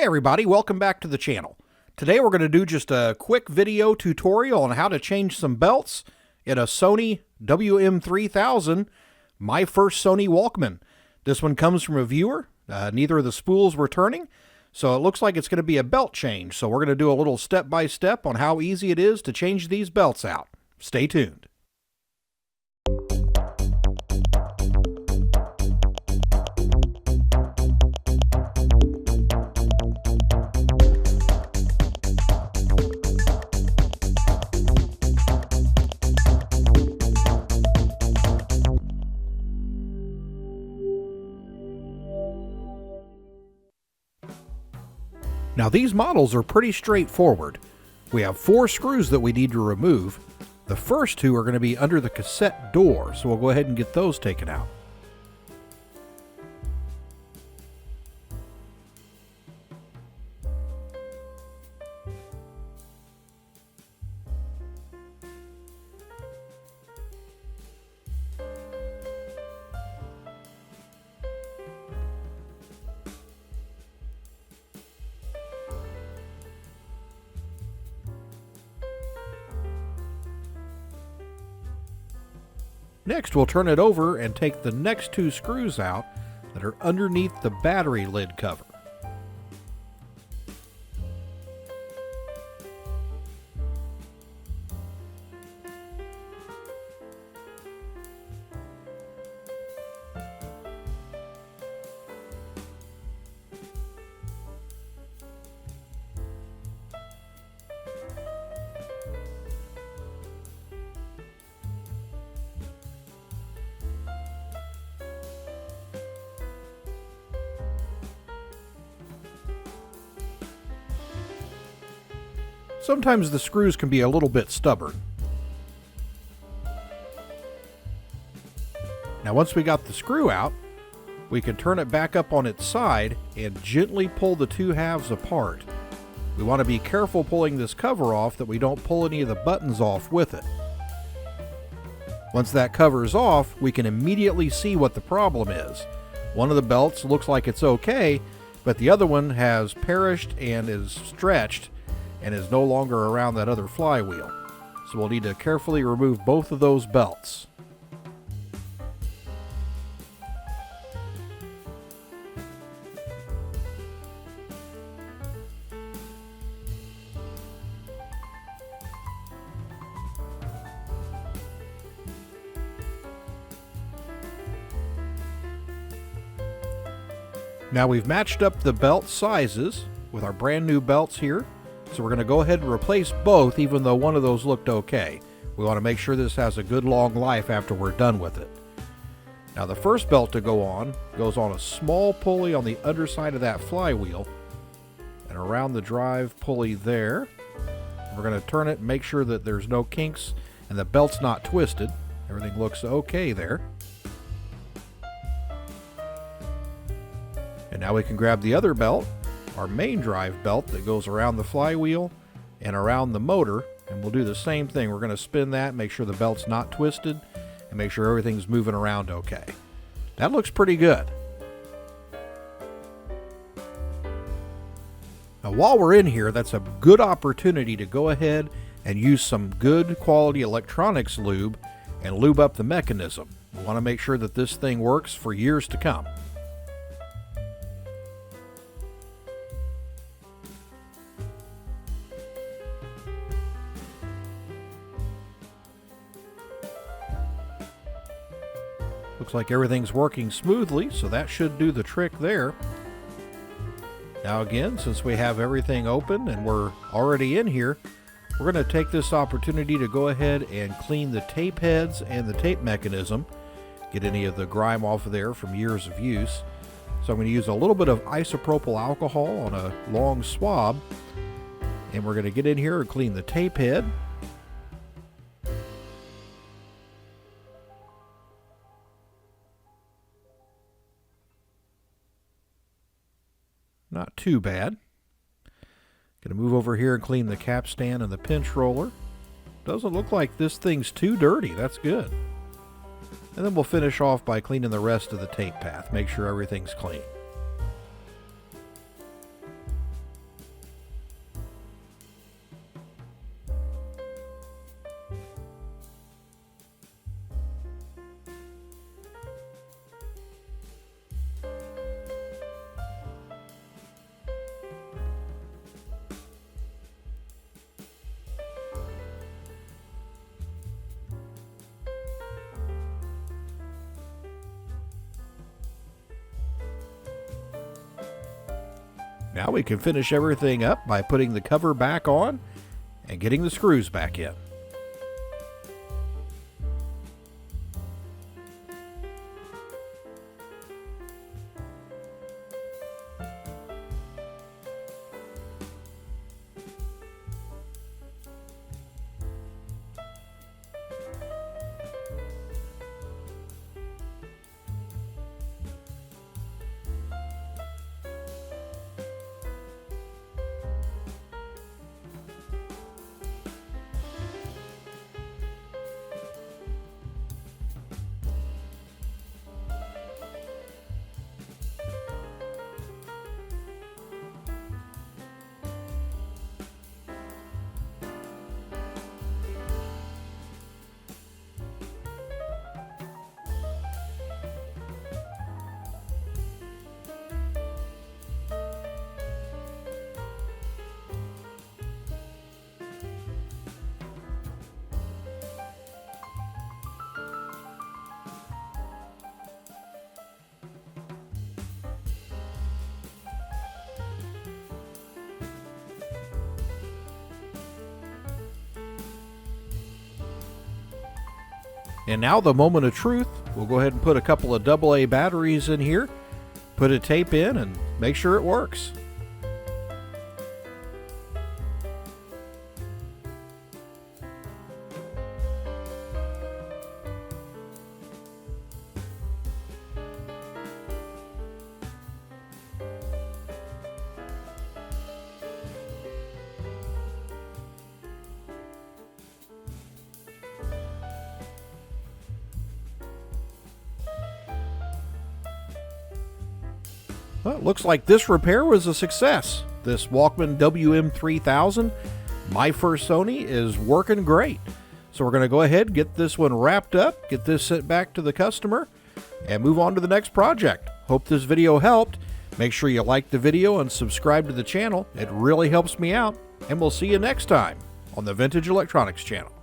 everybody, welcome back to the channel. Today we're going to do just a quick video tutorial on how to change some belts in a Sony WM-3000, my first Sony Walkman. This one comes from a viewer. Neither of the spools were turning, so it looks like it's going to be a belt change. So we're going to do a little step-by-step on how easy it is to change these belts out. Stay tuned. Now these models are pretty straightforward. We have 4 screws that we need to remove. The first 2 are going to be under the cassette door, so we'll go ahead and get those taken out. Next, we'll turn it over and take the next 2 screws out that are underneath the battery lid cover. Sometimes the screws can be a little bit stubborn. Now once we got the screw out, we can turn it back up on its side and gently pull the 2 halves apart. We want to be careful pulling this cover off that we don't pull any of the buttons off with it. Once that cover is off, we can immediately see what the problem is. One of the belts looks like it's okay, but the other one has perished and is stretched and is no longer around that other flywheel. So we'll need to carefully remove both of those belts. Now we've matched up the belt sizes with our brand new belts here. So we're going to go ahead and replace both, even though one of those looked okay. We want to make sure this has a good long life after we're done with it. Now the first belt to go on goes on a small pulley on the underside of that flywheel and around the drive pulley there. We're going to turn it and make sure that there's no kinks and the belt's not twisted. Everything looks okay there. And now we can grab the other belt, our main drive belt that goes around the flywheel and around the motor, and we'll do the same thing. We're going to spin that, make sure the belt's not twisted, and make sure everything's moving around okay. That looks pretty good. Now while we're in here, that's a good opportunity to go ahead and use some good quality electronics lube and lube up the mechanism. We want to make sure that this thing works for years to come. Looks like everything's working smoothly, so that should do the trick there. Now again, since we have everything open and we're already in here, we're going to take this opportunity to go ahead and clean the tape heads and the tape mechanism, get any of the grime off of there from years of use. So I'm going to use a little bit of isopropyl alcohol on a long swab, and we're going to get in here and clean the tape head. Not too bad. Going to move over here and clean the capstan and the pinch roller. Doesn't look like this thing's too dirty. That's good. And then we'll finish off by cleaning the rest of the tape path. Make sure everything's clean. Now we can finish everything up by putting the cover back on and getting the screws back in. And now the moment of truth. We'll go ahead and put a couple of AA batteries in here, put a tape in, and make sure it works. Well, it looks like this repair was a success. This Walkman WM-3000, my First Sony, is working great. So we're going to go ahead and get this one wrapped up, get this sent back to the customer, and move on to the next project. Hope this video helped. Make sure you like the video and subscribe to the channel. It really helps me out. And we'll see you next time on the Vintage Electronics channel.